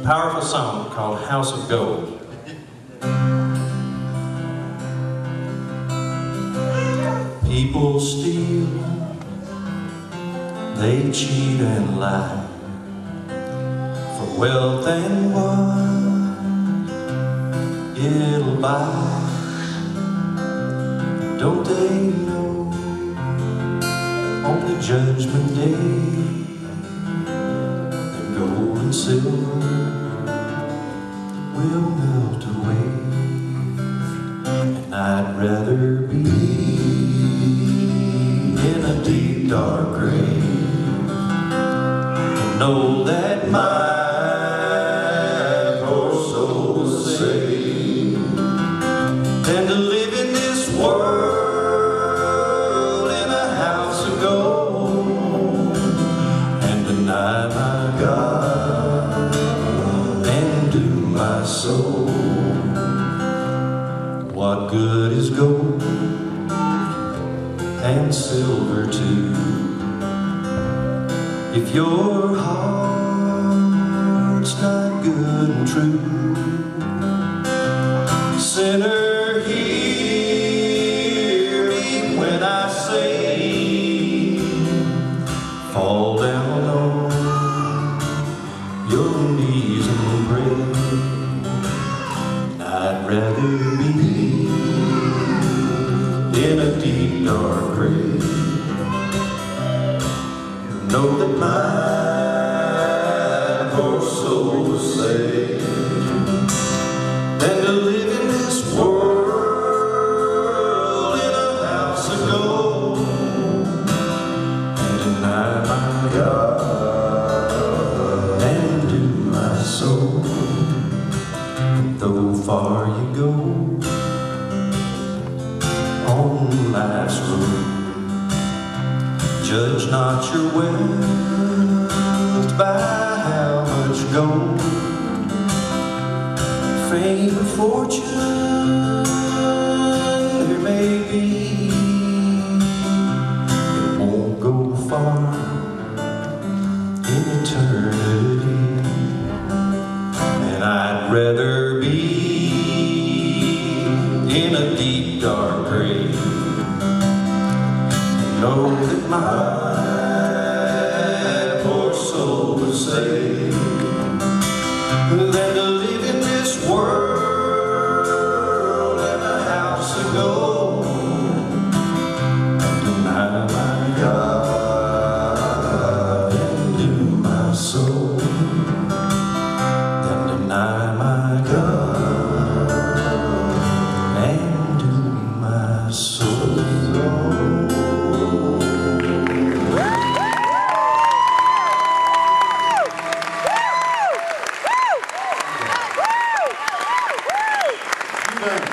Powerful song called House of Gold. People steal, they cheat and lie for wealth and what it'll buy. Don't they know on the judgment day that gold and silver will melt away? And I'd rather be in a deep dark grave and know that my poor soul's saved than to live in this world in a house of gold and deny my God and do my soul. What good is gold and silver too if your heart's not good and true? Sinner, hear me when I say, fall down on your knees and pray. I'd rather be in a deep dark grave, know that my poor soul was saved than to live in this world in a house of gold and deny my God and do my soul. Though far you go on life's road, judge not your wealth by how much gold, fame or fortune there may be. It won't go far in eternity, and I'd rather be in a deep dark grave and know that my poor soul was saved than to live in this world in a house of gold and deny my God and do my soul, and deny my God and do my soul. Amen.